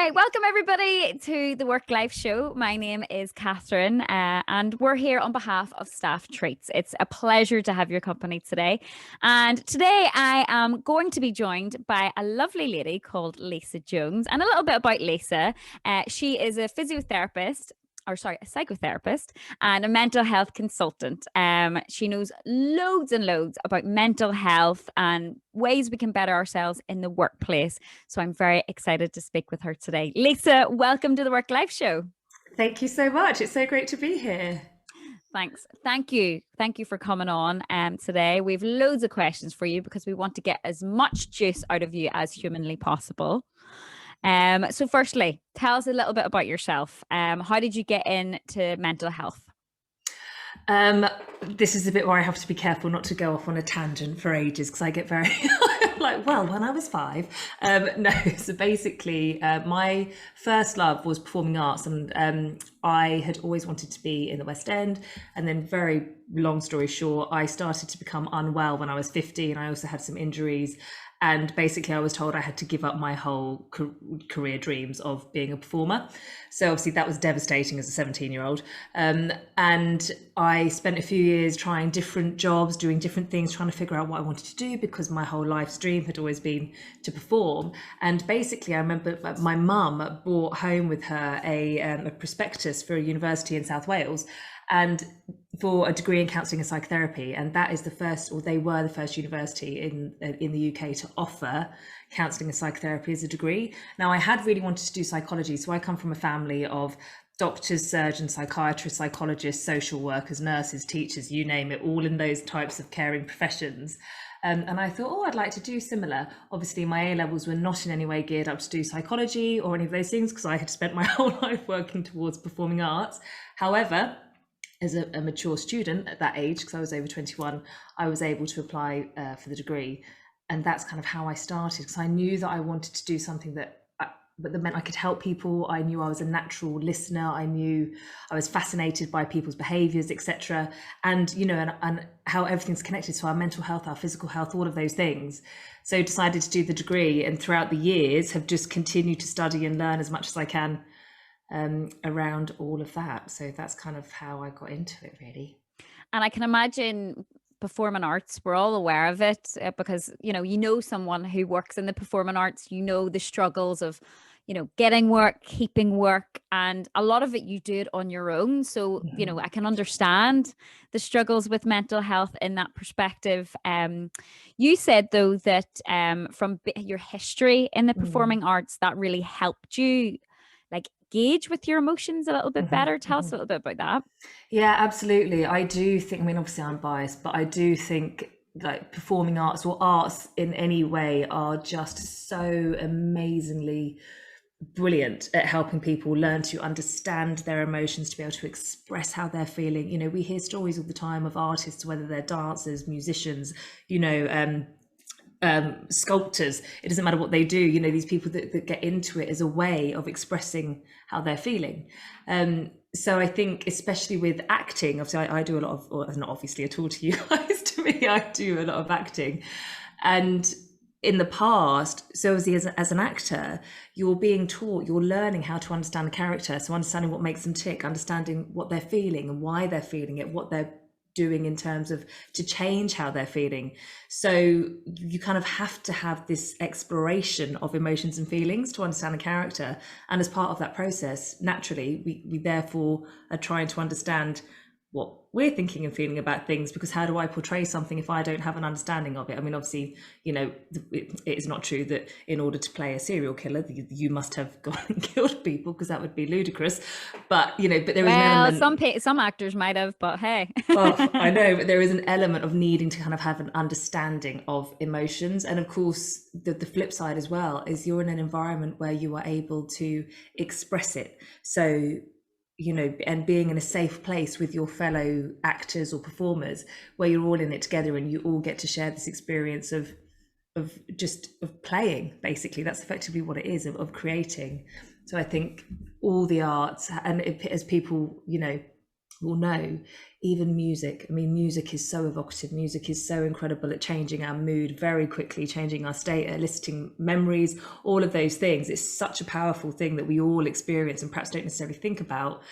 Okay, welcome everybody to the Work Life Show. My name is Kathryn, and we're here on behalf of Staff Treats. It's a pleasure to have your company today. And today I am going to be joined by a lovely lady called Lisa Jones. And a little bit about Lisa. She is a physiotherapist, a psychotherapist and a mental health consultant. She knows loads and loads about mental health and ways we can better ourselves in the workplace. So I'm very excited to speak with her today. Lisa, welcome to the Work Life Show. Thank you so much. It's so great to be here. Thanks. Thank you. Thank you for coming on today. We have loads of questions for you because we want to get as much juice out of you as humanly possible. So firstly, tell us a little bit about yourself. How did you get into mental health? This is a bit where I have to be careful not to go off on a tangent for ages because I get very like, well, when I was 5. No, so basically, my first love was performing arts, and I had always wanted to be in the West End. And then, very long story short, I started to become unwell when I was 50, and I also had some injuries. And basically, I was told I had to give up my whole career dreams of being a performer. So obviously that was devastating as a 17-year-old. And I spent a few years trying different jobs, doing different things, trying to figure out what I wanted to do because my whole life's dream had always been to perform. And basically, I remember my mum brought home with her a prospectus for a university in South Wales, and for a degree in counselling and psychotherapy, and that is the first, or they were the first university in the UK to offer counselling and psychotherapy as a degree. Now, I had really wanted to do psychology, so I come from a family of doctors, surgeons, psychiatrists, psychologists, social workers, nurses, teachers, you name it, all in those types of caring professions. And I thought, oh, I'd like to do similar. Obviously, my A-levels were not in any way geared up to do psychology or any of those things because I had spent my whole life working towards performing arts. However, as a mature student at that age, because I was over 21, I was able to apply for the degree. And that's kind of how I started, because I knew that I wanted to do something that meant I could help people. I knew I was a natural listener. I knew I was fascinated by people's behaviors, etc. And, and how everything's connected. So our mental health, our physical health, all of those things. So decided to do the degree, and throughout the years have just continued to study and learn as much as I can around all of that. So that's kind of how I got into it, really. And I can imagine performing arts, we're all aware of it because, you know someone who works in the performing arts, the struggles of, getting work, keeping work, and a lot of it you do it on your own. So, I can understand the struggles with mental health in that perspective. You said, though, that from your history in the performing arts, that really helped you gauge with your emotions a little bit better. Tell us a little bit about that. Yeah, absolutely. I do think, obviously I'm biased, but I do think like performing arts or arts in any way are just so amazingly brilliant at helping people learn to understand their emotions, to be able to express how they're feeling. We hear stories all the time of artists, whether they're dancers, musicians, sculptors. It doesn't matter what they do, these people that get into it as a way of expressing how they're feeling. So I think especially with acting, obviously I do a lot of, or not obviously at all to you guys, to me I do a lot of acting. And in the past, so as an actor, you're being taught, you're learning how to understand the character, so understanding what makes them tick, understanding what they're feeling and why they're feeling it, what they're doing in terms of to change how they're feeling. So you kind of have to have this exploration of emotions and feelings to understand a character, and as part of that process, naturally we therefore are trying to understand what we're thinking and feeling about things, because how do I portray something if I don't have an understanding of it? Obviously, it is not true that in order to play a serial killer, you must have gone and killed people, because that would be ludicrous. But, but there is an element... some actors might have, but hey. Oh, I know, but there is an element of needing to kind of have an understanding of emotions. And of course, the flip side as well is you're in an environment where you are able to express it. So, and being in a safe place with your fellow actors or performers, where you're all in it together and you all get to share this experience of playing. Basically, that's effectively what it is, of creating. So I think all the arts, and as people, will know, even music. I mean, music is so evocative. Music is so incredible at changing our mood very quickly, changing our state, eliciting memories, all of those things. It's such a powerful thing that we all experience and perhaps don't necessarily think about.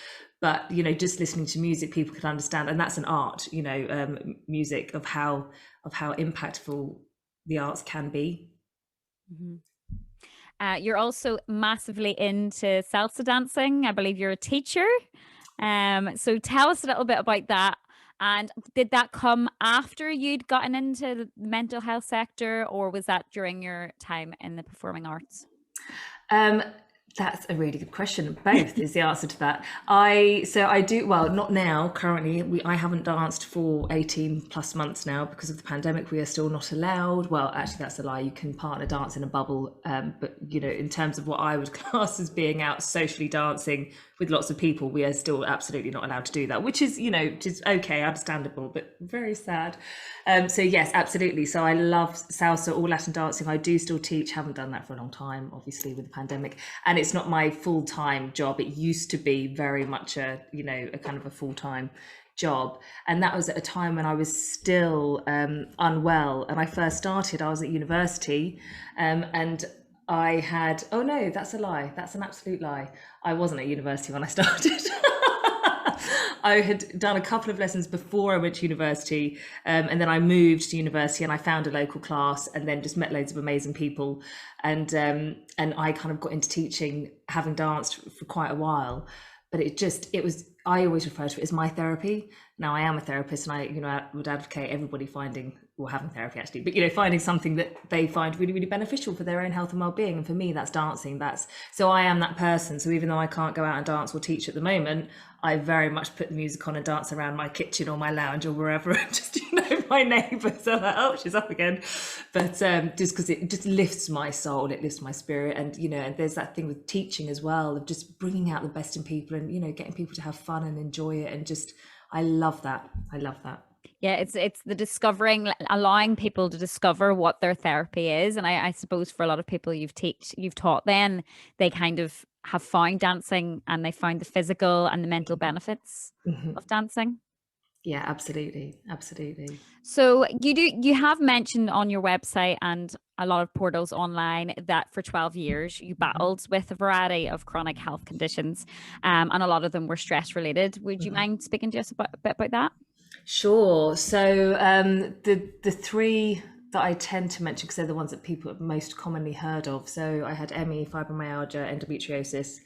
But, you know, just listening to music, people can understand. And that's an art, you know, music, of how impactful the arts can be. Mm-hmm. You're also massively into salsa dancing. I believe you're a teacher. So tell us a little bit about that. And did that come after you'd gotten into the mental health sector, or was that during your time in the performing arts? That's a really good question. Both is the answer to that. I do, well, not now, currently. I haven't danced for 18 plus months now because of the pandemic. We are still not allowed. Well, actually, that's a lie. You can partner dance in a bubble. But, you know, in terms of what I would class as being out socially dancing with lots of people, we are still absolutely not allowed to do that, which is, you know, just okay, understandable, but very sad. So yes, absolutely. So I love salsa, all Latin dancing. I do still teach, haven't done that for a long time, obviously with the pandemic. And it's not my full-time job. It used to be very much a, you know, a kind of a full-time job. And that was at a time when I was still unwell. And I first started, I was at university, and I had, oh no, that's a lie. That's an absolute lie. I wasn't at university when I started. I had done a couple of lessons before I went to university, and then I moved to university and I found a local class and then just met loads of amazing people. And I kind of got into teaching, having danced for quite a while. But I always refer to it as my therapy. Now, I am a therapist, and I would advocate everybody having therapy actually, but, you know, finding something that they find really, really beneficial for their own health and well-being. And for me, that's dancing. So I am that person. So even though I can't go out and dance or teach at the moment, I very much put the music on and dance around my kitchen or my lounge or wherever. Just, you know, my neighbours are like, oh, she's up again. But just because it just lifts my soul, it lifts my spirit. And, you know, and there's that thing with teaching as well, of just bringing out the best in people and, you know, getting people to have fun and enjoy it. And just, I love that. Yeah, it's the discovering, allowing people to discover what their therapy is. And I suppose for a lot of people you've taught, then they kind of have found dancing and they found the physical and the mental benefits of dancing. Yeah, absolutely. So you have mentioned on your website and a lot of portals online that for 12 years you battled with a variety of chronic health conditions, and a lot of them were stress related. Would you mind speaking to us a bit about that? Sure. So the three that I tend to mention, because they're the ones that people have most commonly heard of. So I had ME, fibromyalgia, endometriosis.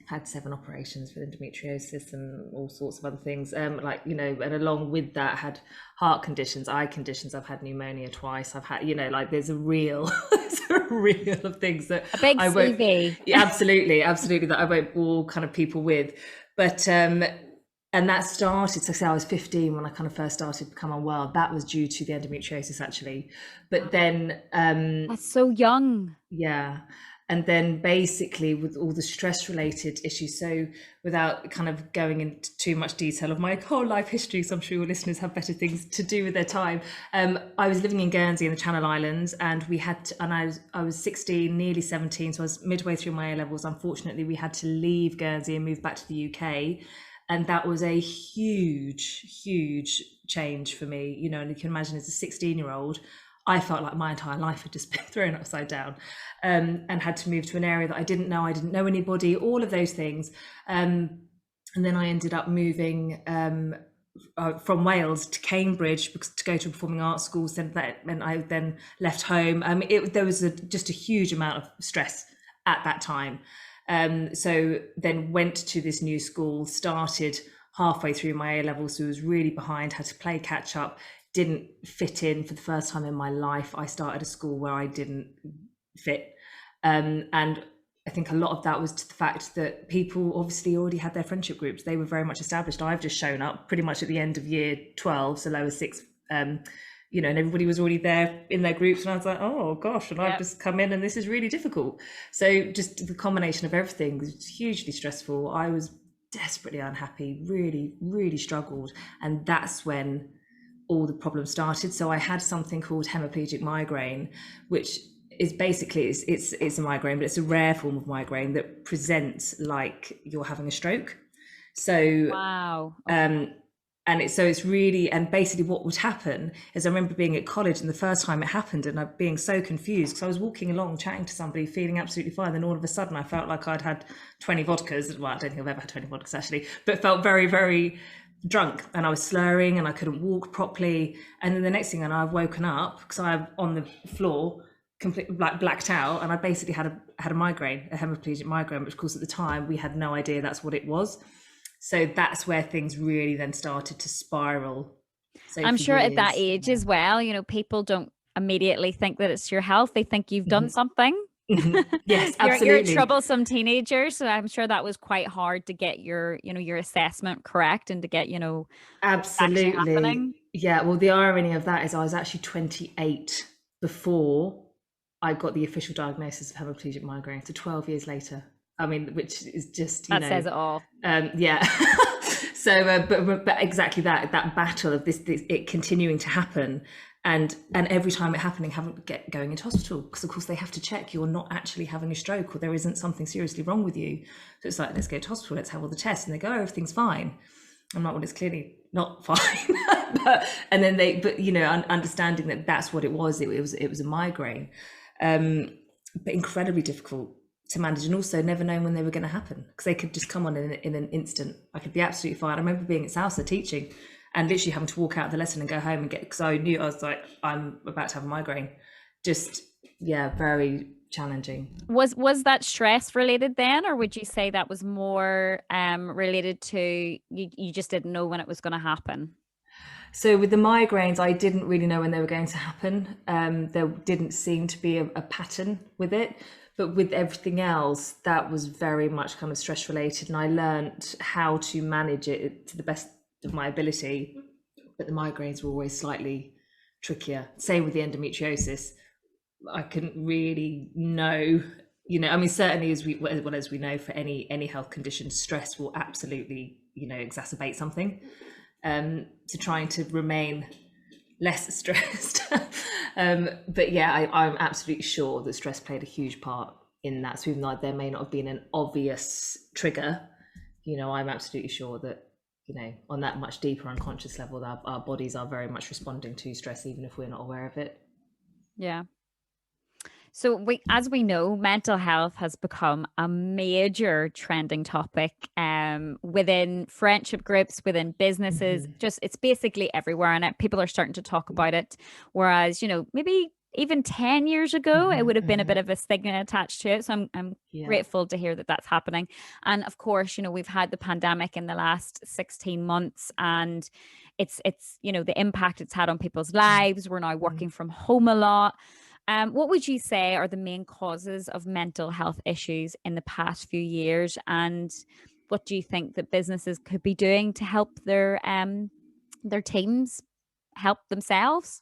Had 7 operations for endometriosis and all sorts of other things. Like, you know, and along with that, had heart conditions, eye conditions. I've had pneumonia twice. I've had, you know, like there's a reel of things that a big CV. Yeah, absolutely, that I won't bore kind of people with, but. And that started, so say I was 15 when I kind of first started to become unwell. That was due to the endometriosis, actually. But then... That's so young. Yeah. And then basically with all the stress-related issues, so without kind of going into too much detail of my whole life history, so I'm sure your listeners have better things to do with their time. I was living in Guernsey in the Channel Islands, and I was 16, nearly 17, so I was midway through my A-levels. Unfortunately, we had to leave Guernsey and move back to the UK. And that was a huge change for me, you know, and you can imagine as a 16-year-old, I felt like my entire life had just been thrown upside down, and had to move to an area that I didn't know anybody, all of those things. And then I ended up moving from Wales to Cambridge to go to a performing arts school. And I then left home. There was just a huge amount of stress at that time. So then went to this new school, started halfway through my A-levels, so was really behind, had to play catch up, didn't fit in for the first time in my life. I started a school where I didn't fit. And I think a lot of that was to the fact that people obviously already had their friendship groups. They were very much established. I've just shown up pretty much at the end of year 12, so lower 6, you know, and everybody was already there in their groups, and I was like, oh gosh, and I've just come in and this is really difficult. So just the combination of everything was hugely stressful. I was desperately unhappy, really struggled. And that's when all the problems started. So I had something called hemiplegic migraine, which is basically, it's a migraine, but it's a rare form of migraine that presents like you're having a stroke. So Wow. Okay. and it's really, and basically what would happen is I remember being at college and the first time it happened and I being so confused because I was walking along chatting to somebody feeling absolutely fine, then all of a sudden I felt like I'd had 20 vodkas. Well, I don't think I've ever had 20 vodkas actually, but felt very, very drunk and I was slurring and I couldn't walk properly. And then the next thing I know, I've woken up because I'm on the floor completely like blacked out, and I basically had a migraine, a hemiplegic migraine, which of course at the time we had no idea that's what it was. So that's where things really then started to spiral. So I'm for sure at that years, age as well, people don't immediately think that it's your health. They think you've done yeah. something. Yes, You're a absolutely. troublesome teenager, so I'm sure that was quite hard to get your assessment correct and to get, what's actually Absolutely. happening. Yeah. Well, the irony of that is I was actually 28 before I got the official diagnosis of hemiplegic migraine. So 12 years later. I mean, which is just, That says it all. yeah. So, but exactly that battle of this it continuing to happen, and every time it happening, going into hospital because of course they have to check you're not actually having a stroke or there isn't something seriously wrong with you. So it's like, let's go to hospital, let's have all the tests, and they go, oh, everything's fine. I'm like, well, it's clearly not fine. And then understanding that that's what it was. It was a migraine, but incredibly difficult to manage, and also never knowing when they were going to happen because they could just come on in an instant. I could be absolutely fine. I remember being at Salsa teaching and literally having to walk out of the lesson and go home and because I knew I was like, I'm about to have a migraine. Just, yeah, very challenging. Was that stress related then, or would you say that was more related to you just didn't know when it was going to happen? So with the migraines, I didn't really know when they were going to happen. There didn't seem to be a pattern with it. But with everything else, that was very much kind of stress related. And I learned how to manage it to the best of my ability. But the migraines were always slightly trickier. Same with the endometriosis. I couldn't really know, I mean, certainly as we know for any health condition, stress will absolutely, exacerbate something. To trying to remain less stressed. But yeah, I'm absolutely sure that stress played a huge part in that. So even though there may not have been an obvious trigger, I'm absolutely sure that, on that much deeper unconscious level, our bodies are very much responding to stress, even if we're not aware of it. Yeah. So as we know, mental health has become a major trending topic within friendship groups, within businesses, just it's basically everywhere and people are starting to talk about it. Whereas, maybe even 10 years ago, it would have been a bit of a stigma attached to it. So I'm Yeah. grateful to hear that that's happening. And of course, we've had the pandemic in the last 16 months and it's, the impact it's had on people's lives. We're now working from home a lot. What would you say are the main causes of mental health issues in the past few years, and what do you think that businesses could be doing to help their teams help themselves?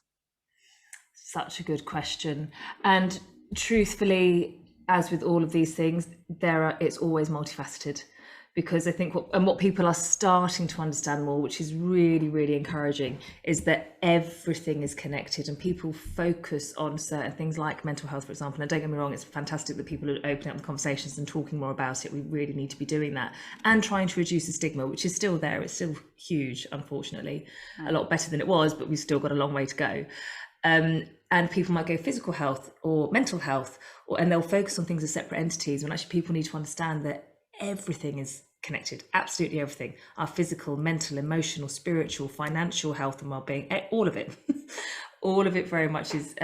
Such a good question. And truthfully, as with all of these things, it's always multifaceted, because I think what people are starting to understand more, which is really, really encouraging, is that everything is connected and people focus on certain things like mental health, for example. And don't get me wrong, it's fantastic that people are opening up the conversations and talking more about it. We really need to be doing that and trying to reduce the stigma, which is still there. It's still huge, unfortunately, a lot better than it was, but we've still got a long way to go. And people might go physical health or mental health, and they'll focus on things as separate entities, when actually people need to understand that everything is connected, absolutely everything. Our physical, mental, emotional, spiritual, financial health and well-being, all of it. All of it very much is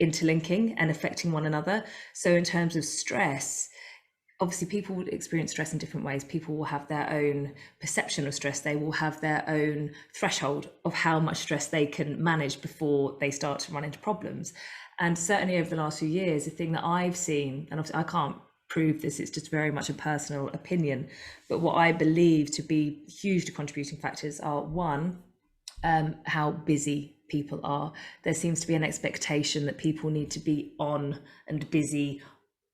interlinking and affecting one another. So in terms of stress, obviously people will experience stress in different ways. People will have their own perception of stress. They will have their own threshold of how much stress they can manage before they start to run into problems. And certainly over the last few years, the thing that I've seen, and obviously I can't prove this, it's just very much a personal opinion, but what I believe to be hugely contributing factors are, one, how busy people are. There seems to be an expectation that people need to be on and busy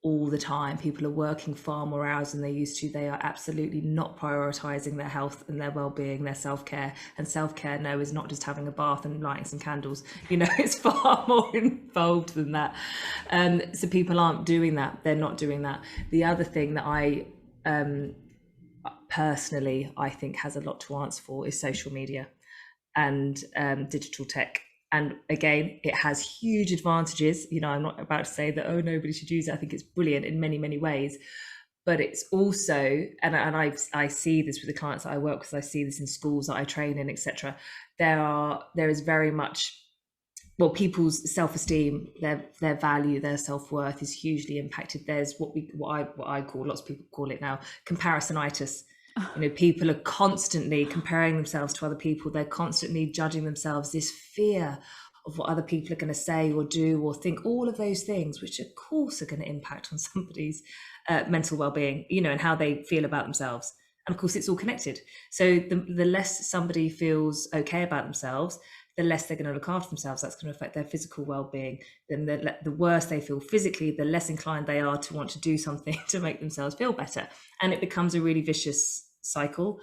all the time. People are working far more hours than they used to. They are absolutely not prioritizing their health and their well-being, their self-care. And self-care, no, is not just having a bath and lighting some candles. It's far more involved than that. So people aren't doing that. They're not doing that. The other thing that I personally I think has a lot to answer for is social media and digital tech. And again, it has huge advantages. I'm not about to say that, oh, nobody should use it. I think it's brilliant in many, many ways. But it's also, and I see this with the clients that I work with, I see this in schools that I train in, etc. There is very much, well, people's self-esteem, their value, their self-worth is hugely impacted. There's what I call, lots of people call it now, comparisonitis. People are constantly comparing themselves to other people. They're constantly judging themselves. This fear of what other people are going to say or do or think, all of those things, which of course are going to impact on somebody's mental well-being, and how they feel about themselves. And of course, it's all connected. So the less somebody feels okay about themselves, the less they're going to look after themselves. That's going to affect their physical well-being. Then the worse they feel physically, the less inclined they are to want to do something to make themselves feel better. And it becomes a really vicious cycle.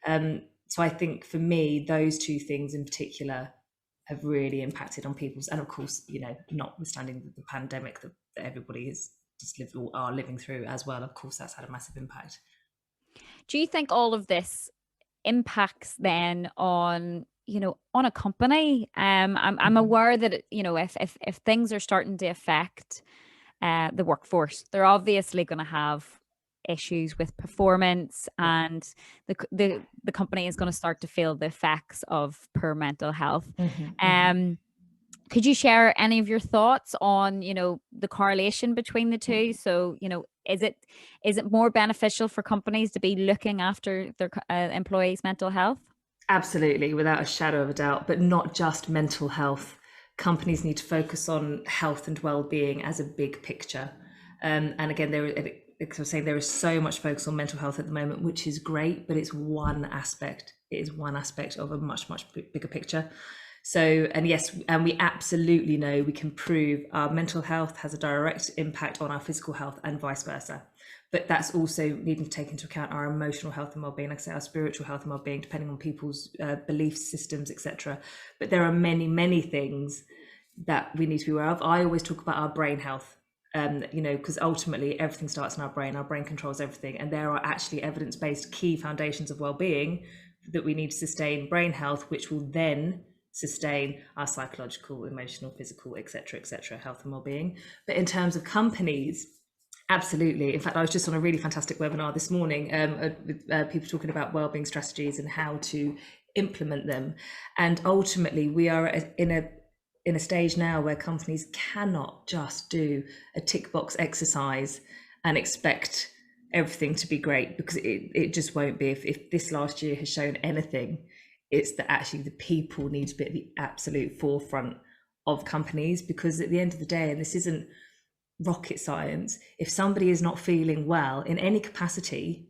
So I think for me, those two things in particular have really impacted on people's, and of course, notwithstanding the pandemic that everybody is just are living through as well, of course, that's had a massive impact. Do you think all of this impacts then on a company? I'm aware that if things are starting to affect the workforce, they're obviously going to have issues with performance, and the company is going to start to feel the effects of poor mental health. Could you share any of your thoughts on the correlation between the two? So is it more beneficial for companies to be looking after their employees' mental health? Absolutely, without a shadow of a doubt, but not just mental health. Companies need to focus on health and well-being as a big picture. And again, like I was saying, there is so much focus on mental health at the moment, which is great, but it's one aspect. It is one aspect of a much, much bigger picture. So, and yes, and we absolutely know, we can prove our mental health has a direct impact on our physical health and vice versa. But that's also needing to take into account our emotional health and well-being, like I say, our spiritual health and well-being, depending on people's belief systems, etc. But there are many, many things that we need to be aware of. I always talk about our brain health, because ultimately everything starts in our brain. Our brain controls everything. And there are actually evidence-based key foundations of well-being that we need to sustain brain health, which will then sustain our psychological, emotional, physical, etc., health and well-being. But in terms of companies, absolutely. In fact, I was just on a really fantastic webinar this morning with people talking about wellbeing strategies and how to implement them. And ultimately, we are in a stage now where companies cannot just do a tick box exercise and expect everything to be great, because it just won't be. If this last year has shown anything, it's that actually the people need to be at the absolute forefront of companies, because at the end of the day, and this isn't rocket science, if somebody is not feeling well in any capacity,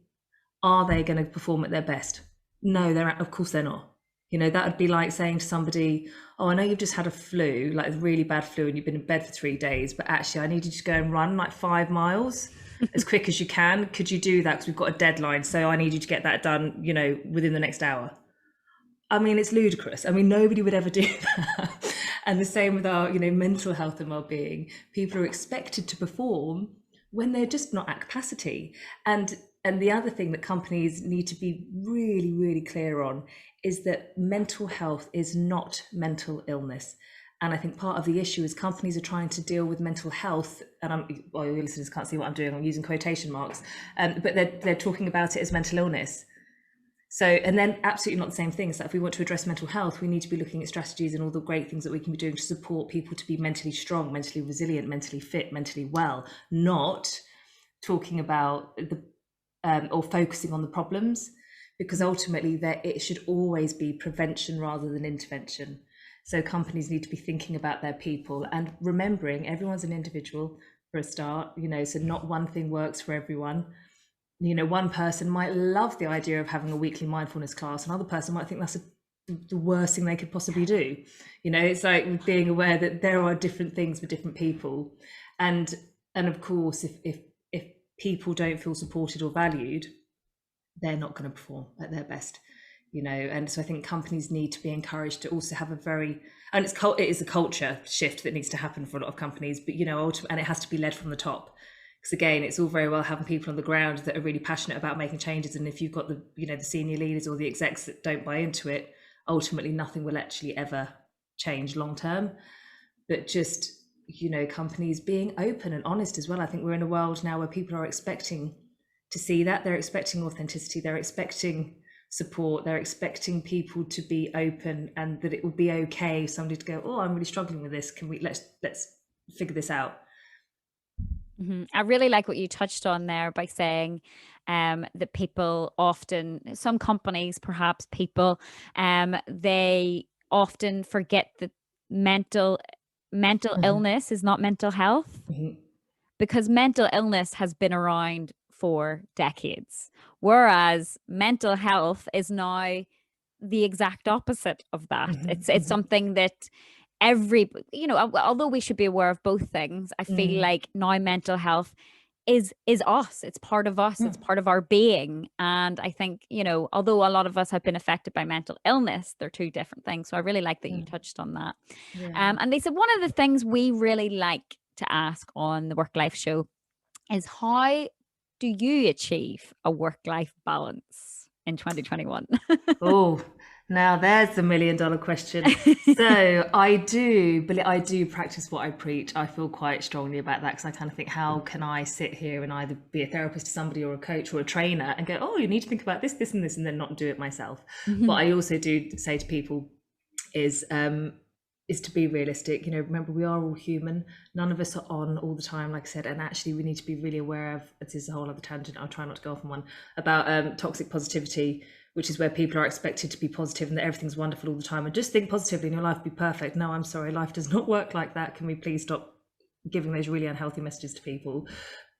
are they going to perform at their best? No, of course they're not. That would be like saying to somebody, oh, I know you've just had a flu, like a really bad flu, and you've been in bed for 3 days, but actually I need you to go and run like 5 miles as quick as you can. Could you do that? Because we've got a deadline, so I need you to get that done, within the next hour. I mean, it's ludicrous. I mean, nobody would ever do that. And the same with our, mental health and well-being. People are expected to perform when they're just not at capacity. And the other thing that companies need to be really, really clear on is that mental health is not mental illness. And I think part of the issue is companies are trying to deal with mental health, and your listeners can't see what I'm doing, I'm using quotation marks, but they're talking about it as mental illness. So, and then absolutely not the same thing. So if we want to address mental health, we need to be looking at strategies and all the great things that we can be doing to support people to be mentally strong, mentally resilient, mentally fit, mentally well, not talking about or focusing on the problems, because ultimately it should always be prevention rather than intervention. So companies need to be thinking about their people and remembering everyone's an individual for a start, so not one thing works for everyone. One person might love the idea of having a weekly mindfulness class. Another person might think that's the worst thing they could possibly do. It's like being aware that there are different things for different people. And of course, if people don't feel supported or valued, they're not going to perform at their best, And so I think companies need to be encouraged to also have it is a culture shift that needs to happen for a lot of companies, but, and it has to be led from the top. Because again, it's all very well having people on the ground that are really passionate about making changes, and if you've got the, you know, the senior leaders or the execs that don't buy into it, ultimately nothing will actually ever change long term. But just, you know, companies being open and honest as well. I think we're in a world now where people are expecting to see that. They're expecting authenticity, they're expecting support, they're expecting people to be open, and that it will be okay if somebody to go, oh, I'm really struggling with this, can we let's figure this out. I really like what you touched on there by saying that people often, some companies, perhaps people, they often forget that mental illness is not mental health, because mental illness has been around for decades, whereas mental health is now the exact opposite of that. It's something that you know, although we should be aware of both things, I feel like now mental health is us. It's part of us. It's part of our being. And I think, you know, although a lot of us have been affected by mental illness, they're two different things. So I really like that you touched on that. And they said one of the things we really like to ask on the Work Life Show is, how do you achieve a work-life balance in 2021? Oh, now there's the $1 million question. So I do practice what I preach. I feel quite strongly about that, because I kind of think, how can I sit here and either be a therapist to somebody or a coach or a trainer and go, oh, you need to think about this, this, and this, and then not do it myself. What I also do say to people is to be realistic. You know, remember, we are all human. None of us are on all the time, like I said, and actually we need to be really aware of, this is a whole other tangent, I'll try not to go off on one, about toxic positivity, which is where people are expected to be positive and that everything's wonderful all the time and just think positively and your life will be perfect. No, I'm sorry, life does not work like that. Can we please stop giving those really unhealthy messages to people?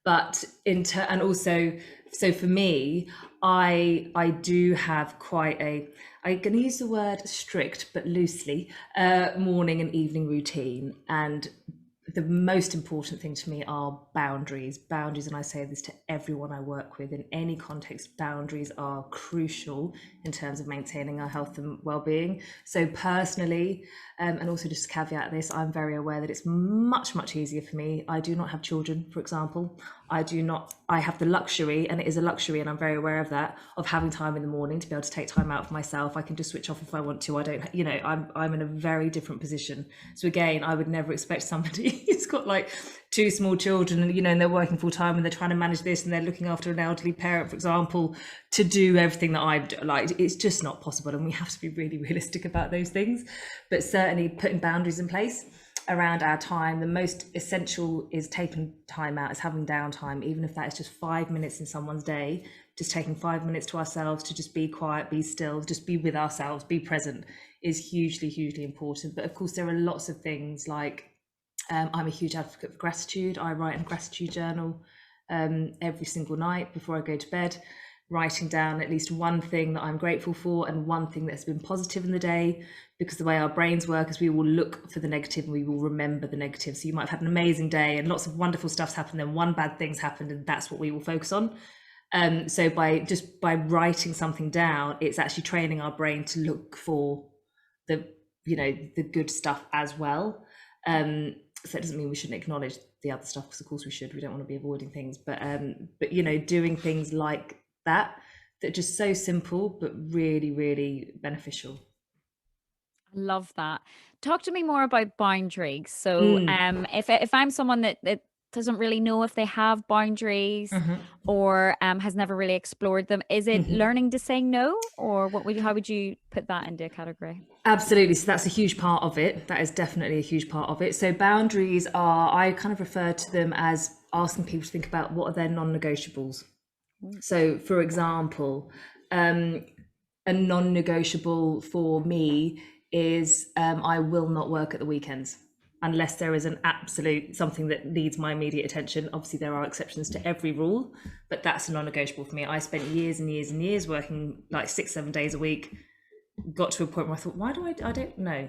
But and also, so for me, I do have quite a, I'm going to use the word strict, but loosely, morning and evening routine. And the most important thing to me are boundaries. And I say this to everyone I work with in any context, boundaries are crucial in terms of maintaining our health and well-being. So personally, and also just to caveat this, I'm very aware that it's much, much easier for me. I do not have children, for example. I have the luxury, and it is a luxury, and I'm very aware of that, of having time in the morning to be able to take time out for myself. I can just switch off if I want to. I don't, you know, I'm in a very different position. So again, I would never expect somebody who's got like 2 small children and, you know, and they're working full time and they're trying to manage this and they're looking after an elderly parent, for example, to do everything that I've like. It's just not possible, and we have to be really realistic about those things. But certainly putting boundaries in place around our time. The most essential is taking time out, is having downtime, even if that is just 5 minutes in someone's day, just taking 5 minutes to ourselves to just be quiet, be still, just be with ourselves, be present, is hugely, hugely important. But of course, there are lots of things like, I'm a huge advocate for gratitude. I write in a gratitude journal every single night before I go to bed, writing down at least one thing that I'm grateful for and one thing that's been positive in the day, because the way our brains work is we will look for the negative and we will remember the negative. So you might have had an amazing day and lots of wonderful stuff's happened, then one bad thing's happened, and that's what we will focus on. So by writing something down, it's actually training our brain to look for the, you know, the good stuff as well. So it doesn't mean we shouldn't acknowledge the other stuff, because of course we should. We don't want to be avoiding things, but you know, doing things like that are just so simple but really, really beneficial. I love that. Talk to me more about boundaries. So if I'm someone that doesn't really know if they have boundaries or has never really explored them, is it learning to say no, or how would you put that into a category? Absolutely. So that's a huge part of it. That is definitely a huge part of it. So boundaries are, I kind of refer to them as asking people to think about what are their non-negotiables. So for example, a non-negotiable for me is I will not work at the weekends unless there is an absolute something that needs my immediate attention. Obviously there are exceptions to every rule, but that's a non-negotiable for me. I spent years and years and years working like 6-7 days a week, got to a point where I thought, why do I don't know,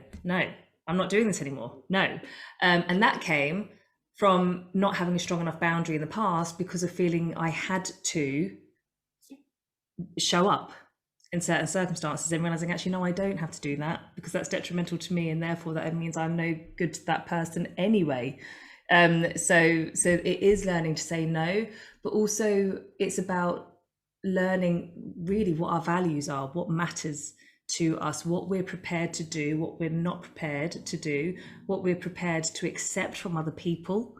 I'm not doing this anymore. No. And that came from not having a strong enough boundary in the past, because of feeling I had to show up in certain circumstances, and realizing actually, no, I don't have to do that, because that's detrimental to me, and therefore that means I'm no good to that person anyway. So it is learning to say no, but also it's about learning really what our values are, what matters to us, what we're prepared to do, what we're not prepared to do, what we're prepared to accept from other people,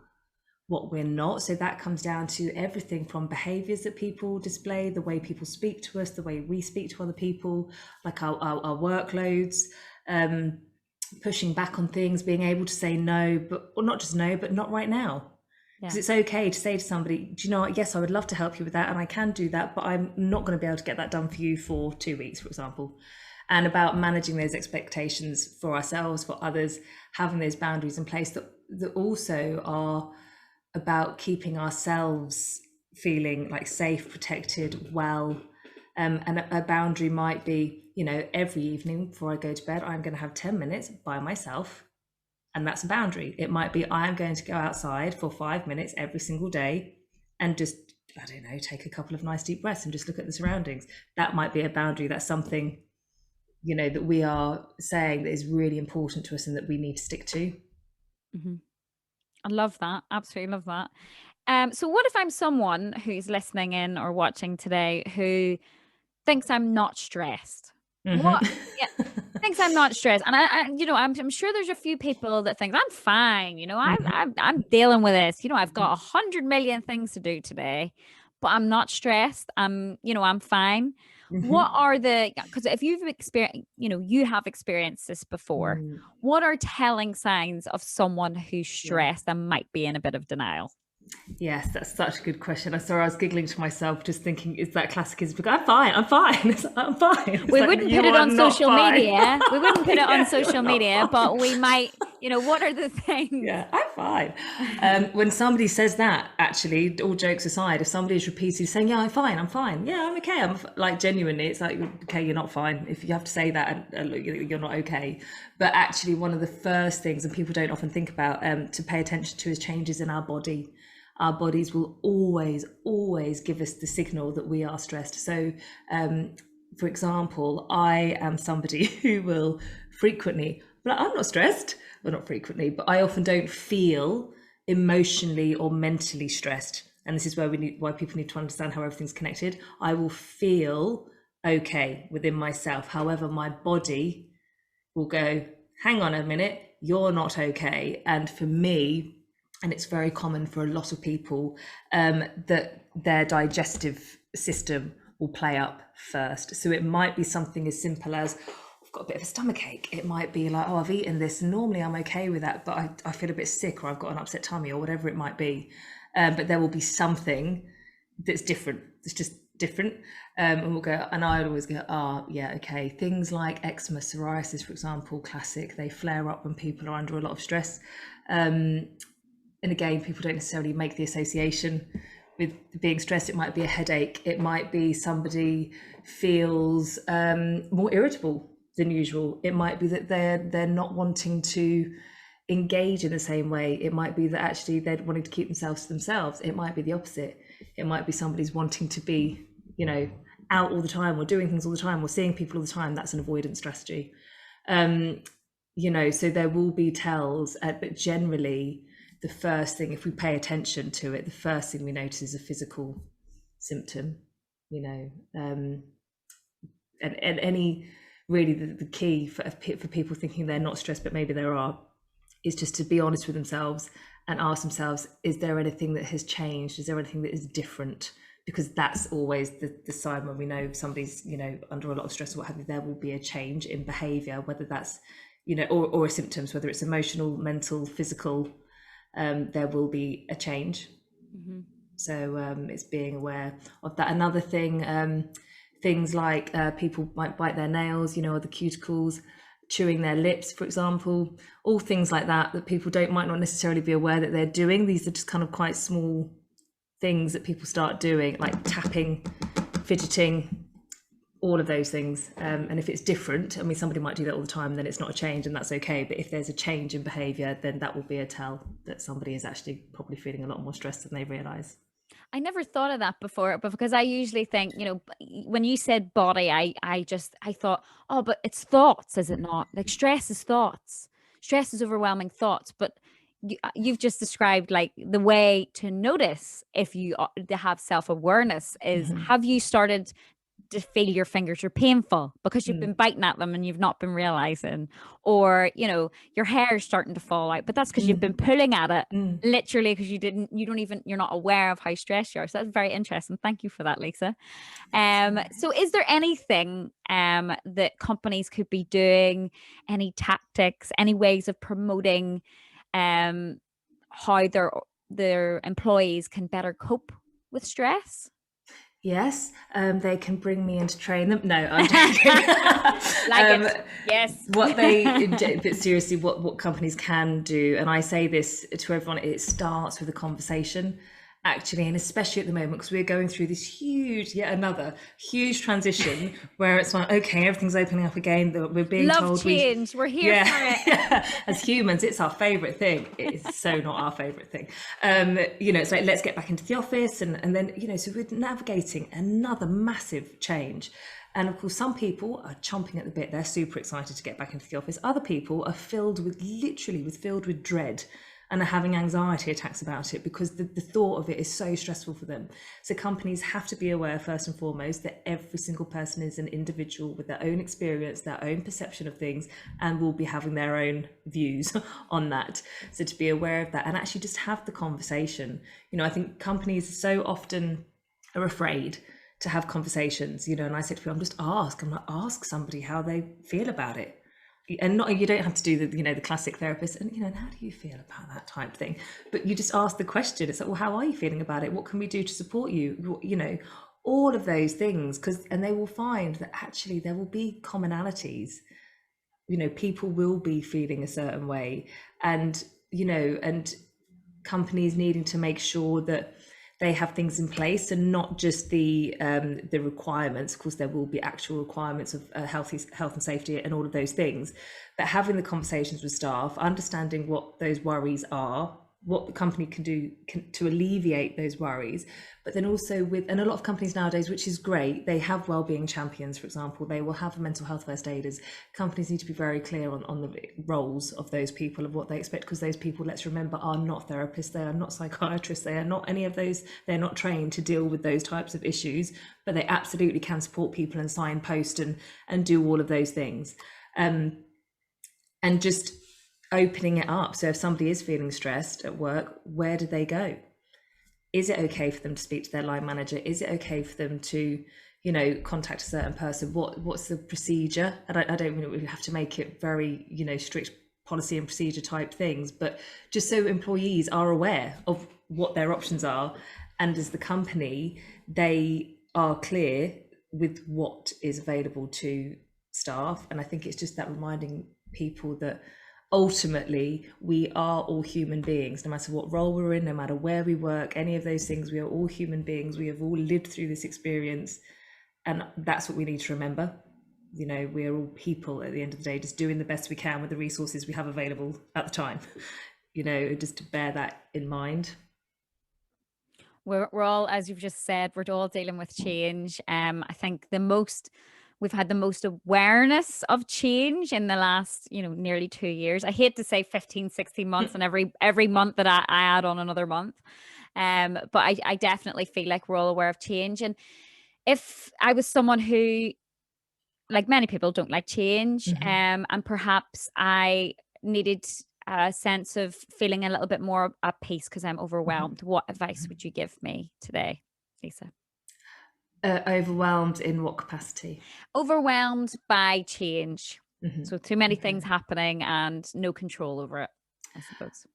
what we're not. So that comes down to everything from behaviors that people display, the way people speak to us, the way we speak to other people, like our workloads, pushing back on things, being able to say no, but or not just no, but not right now. Because it's okay to say to somebody, do you know what, yes, I would love to help you with that and I can do that, but I'm not going to be able to get that done for you for 2 weeks, for example. And about managing those expectations for ourselves, for others, having those boundaries in place that also are about keeping ourselves feeling like safe, protected, well. And a boundary might be, you know, every evening before I go to bed, I'm going to have 10 minutes by myself. And that's a boundary. It might be I'm going to go outside for 5 minutes every single day and just, I don't know, take a couple of nice deep breaths and just look at the surroundings. That might be a boundary. That's something, you know, that we are saying that is really important to us and that we need to stick to. Mm-hmm. I love that. Absolutely love that. So what if I'm someone who's listening in or watching today who thinks I'm not stressed? What? Yeah, thinks I'm not stressed, and I'm sure there's a few people that think I'm fine. I'm dealing with this. I've got 100 million things to do today, but I'm not stressed. I'm fine. What are because if you've experienced, you have experienced this before. What are telling signs of someone who's stressed and might be in a bit of denial? Yes, that's such a good question. I was giggling to myself, just thinking, is that classic? I'm fine. I'm fine. I'm fine. We wouldn't put it on social media. We wouldn't put it on social media, but we might, what are the things? Yeah, I'm fine. When somebody says that, actually, all jokes aside, if somebody is repeatedly saying, yeah, I'm fine. Yeah, I'm okay. I'm like, genuinely, it's like, okay, you're not fine. If you have to say that, you're not okay. But actually, one of the first things, and people don't often think about, to pay attention to is changes in our body. Our bodies will always give us the signal that we are stressed. So, for example, I am somebody who will frequently, but I'm not stressed, well, not frequently, but I often don't feel emotionally or mentally stressed. And this is why people need to understand how everything's connected. I will feel okay within myself. However, my body will go, hang on a minute, you're not okay. And for me, and it's very common for a lot of people, that their digestive system will play up first. So it might be something as simple as, I've got a bit of a stomach ache. It mimight be like, oh, I've eaten this. Normally I'm okay with that, but I feel a bit sick, or I've got an upset tummy, or whatever it might be. But there will be something that's different. It's just different. And we'll go, and I always go, yeah, okay. Things like eczema, psoriasis, for example, classic. They flare up when people are under a lot of stress. And again, people don't necessarily make the association with being stressed. It might be a headache. It might be somebody feels more irritable than usual. It might be that they're not wanting to engage in the same way. It might be that actually they're wanting to keep themselves to themselves. It might be the opposite. It might be somebody's wanting to be, out all the time, or doing things all the time, or seeing people all the time. That's an avoidance strategy. So there will be tells, but generally, the first thing, if we pay attention to it, the first thing we notice is a physical symptom, and any really the key for people thinking they're not stressed, but maybe there are, is just to be honest with themselves and ask themselves, is there anything that has changed? Is there anything that is different? Because that's always the sign when we know somebody's, under a lot of stress or what have you. There will be a change in behavior, whether that's, or symptoms, whether it's emotional, mental, physical. There will be a change. So it's being aware of that. Another thing, things like people might bite their nails, or the cuticles, chewing their lips, for example, all things like that people might not necessarily be aware that they're doing. These are just kind of quite small things that people start doing, like tapping, fidgeting, all of those things. And if it's different, somebody might do that all the time, then it's not a change, and that's okay. But if there's a change in behavior, then that will be a tell that somebody is actually probably feeling a lot more stressed than they realize. I never thought of that before, but because I usually think, when you said body, I thought, oh, but it's thoughts, is it not? Like stress is thoughts. Stress is overwhelming thoughts. But you've just described like the way to notice if you to have self-awareness is, have you started to feel your fingers are painful because you've been biting at them and you've not been realizing, or your hair is starting to fall out, but that's because you've been pulling at it literally because you're not aware of how stressed you are. So that's very interesting. Thank you for that, Lisa. So is there anything that companies could be doing, any tactics, any ways of promoting how their employees can better cope with stress? Yes, they can bring me in to train them. No, I'm joking. Yes. But seriously, what companies can do, and I say this to everyone, it starts with a conversation, actually, and especially at the moment, because we're going through this yet another huge transition where it's like, okay, everything's opening up again. We're being told change. We're here for it. As humans, it's our favorite thing. It's so not our favorite thing. It's like, let's get back into the office, and then so we're navigating another massive change. And of course, some people are chomping at the bit. They're super excited to get back into the office. Other people are filled with dread and are having anxiety attacks about it because the thought of it is so stressful for them. So companies have to be aware, first and foremost, that every single person is an individual with their own experience, their own perception of things, and will be having their own views on that. So to be aware of that and actually just have the conversation. I think companies so often are afraid to have conversations, and I say to people, ask somebody how they feel about it. And you don't have to do the classic therapist and how do you feel about that type thing, but you just ask the question. It's like, well, how are you feeling about it? What can we do to support you? All of those things, and they will find that actually there will be commonalities. People will be feeling a certain way, and and companies needing to make sure that they have things in place and not just the requirements. Of course, there will be actual requirements of health and safety and all of those things, but having the conversations with staff, understanding what those worries are, what the company can do to alleviate those worries, but then also and a lot of companies nowadays, which is great, they have wellbeing champions, for example. They will have mental health first aiders. Companies need to be very clear on the roles of those people, of what they expect, because those people, let's remember, are not therapists, they are not psychiatrists, they are not any of those, they're not trained to deal with those types of issues, but they absolutely can support people and signpost and do all of those things. And just opening it up. So if somebody is feeling stressed at work, where do they go? Is it okay for them to speak to their line manager? Is it okay for them to, contact a certain person? What's the procedure? And I don't mean we have to make it very, strict policy and procedure type things, but just so employees are aware of what their options are. And as the company, they are clear with what is available to staff. And I think it's just that reminding people that ultimately we are all human beings, no matter what role we're in, no matter where we work, any of those things. We are all human beings. We have all lived through this experience, and that's what we need to remember. We are all people at the end of the day, just doing the best we can with the resources we have available at the time. Just to bear that in mind. We're all, as you've just said, we're all dealing with change. I think we've had the most awareness of change in the last, nearly 2 years. I hate to say 15, 16 months and every month that I add on another month. But I definitely feel like we're all aware of change. And if I was someone who, like many people, don't like change, and perhaps I needed a sense of feeling a little bit more at peace because I'm overwhelmed, what advice would you give me today, Lisa? Overwhelmed in what capacity? Overwhelmed by change. So too many things happening and no control over it, I suppose.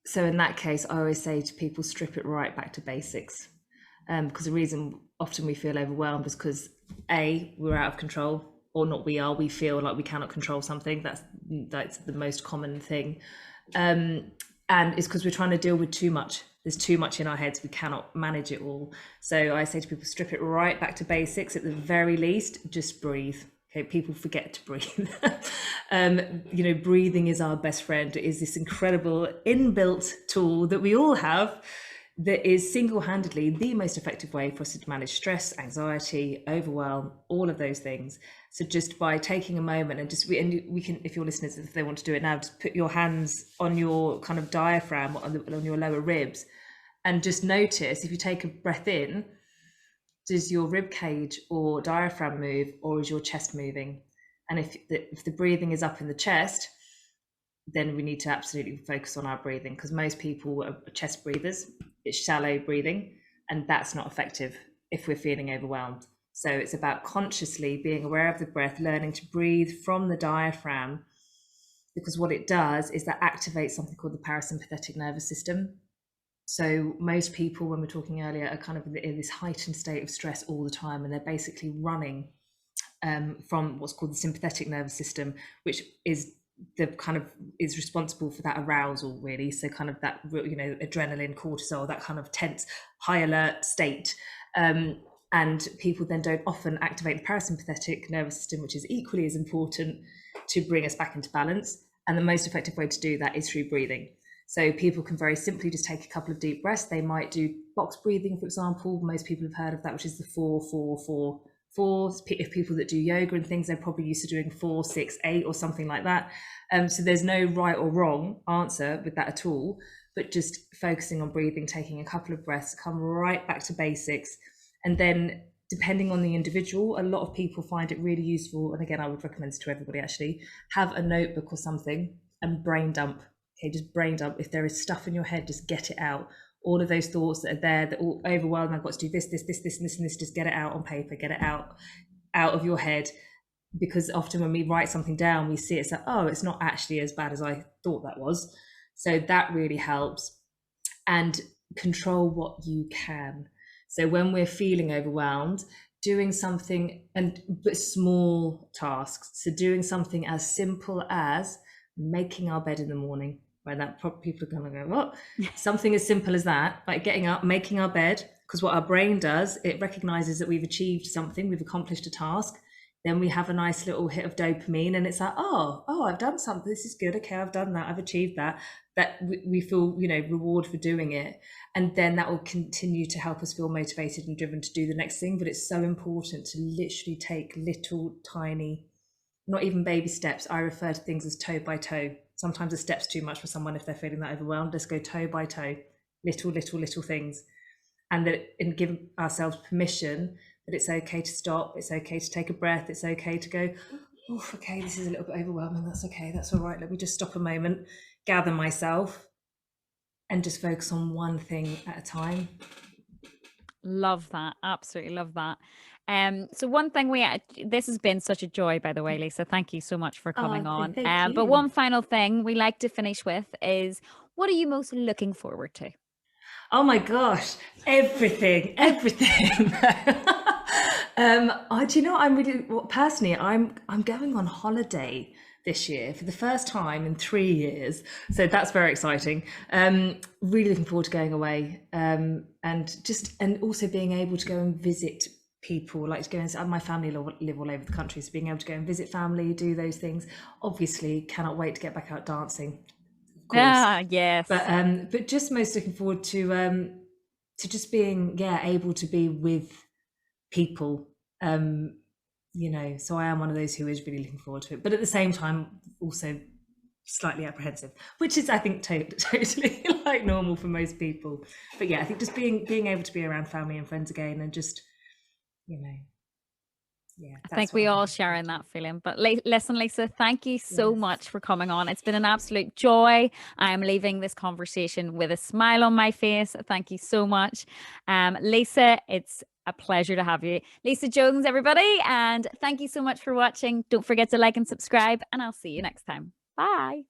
So in that case, I always say to people, strip it right back to basics. Because the reason often we feel overwhelmed is because we're out of control, or not we feel like we cannot control something. That's the most common thing. And it's because we're trying to deal with too much. There's too much in our heads. We cannot manage it all. So I say to people, strip it right back to basics. At the very least, just breathe. Okay, people forget to breathe. Breathing is our best friend. It is this incredible inbuilt tool that we all have that is single-handedly the most effective way for us to manage stress, anxiety, overwhelm, all of those things. So just by taking a moment and we can, if your listeners, if they want to do it now, just put your hands on your kind of diaphragm, on your lower ribs, and just notice if you take a breath in, does your rib cage or diaphragm move, or is your chest moving? And if the breathing is up in the chest, then we need to absolutely focus on our breathing, because most people are chest breathers. It's shallow breathing, and that's not effective if we're feeling overwhelmed. So it's about consciously being aware of the breath, learning to breathe from the diaphragm, because what it does is that activates something called the parasympathetic nervous system. So most people, when we're talking earlier, are kind of in this heightened state of stress all the time, and they're basically running from what's called the sympathetic nervous system, which is is responsible for that arousal, really. So kind of that, adrenaline, cortisol, that kind of tense, high alert state. And people then don't often activate the parasympathetic nervous system, which is equally as important to bring us back into balance. And the most effective way to do that is through breathing. So people can very simply just take a couple of deep breaths. They might do box breathing, for example. Most people have heard of that, which is the 4-4-4. If people that do yoga and things, they're probably used to doing 4-6-8 or something like that. So there's no right or wrong answer with that at all, but just focusing on breathing, taking a couple of breaths, come right back to basics. And then depending on the individual, a lot of people find it really useful. And again, I would recommend this to everybody, actually, have a notebook or something and brain dump. Okay, just brain dump. If there is stuff in your head, just get it out. All of those thoughts that are there, that all overwhelmed, I've got to do this, and this, just get it out on paper, get it out of your head. Because often when we write something down, we see it's like, oh, it's not actually as bad as I thought that was. So that really helps. And control what you can. So when we're feeling overwhelmed, doing something, but small tasks. So doing something as simple as making our bed in the morning. Right, that people are going to go, what? Something as simple as that, like getting up, making our bed, because what our brain does, it recognizes that we've achieved something, we've accomplished a task. Then we have a nice little hit of dopamine, and it's like, oh, I've done something. This is good. Okay, I've done that. I've achieved that. That we feel, reward for doing it, and then that will continue to help us feel motivated and driven to do the next thing. But it's so important to literally take little, tiny, not even baby steps. I refer to things as toe by toe. Sometimes a step's too much for someone if they're feeling that overwhelmed. Let's go toe by toe, little things, and give ourselves permission that it's okay to stop. It's okay to take a breath. It's okay to go, oh, okay, this is a little bit overwhelming. That's okay. That's all right. Let me just stop a moment, gather myself, and just focus on one thing at a time. Love that. Absolutely love that. So one thing this has been such a joy, by the way, Lisa. Thank you so much for coming on. Thank you. But one final thing we like to finish with is, what are you most looking forward to? Oh my gosh, everything. Do you know, I'm really, personally, I'm going on holiday this year for the first time in 3 years. So that's very exciting. Really looking forward to going away, and also being able to go and visit people, like to go and my family live all over the country, so being able to go and visit family, do those things. Obviously, cannot wait to get back out dancing. Yes. But just most looking forward to just being able to be with people. So I am one of those who is really looking forward to it, but at the same time also slightly apprehensive, which is, I think, totally like normal for most people. But I think just being able to be around family and friends again, and just I think we all share in that feeling. But listen, Lisa, thank you so much for coming on. It's been an absolute joy. I'm leaving this conversation with a smile on my face. Thank you so much. Lisa, it's a pleasure to have you. Lisa Jones, everybody. And thank you so much for watching. Don't forget to like and subscribe, and I'll see you next time. Bye.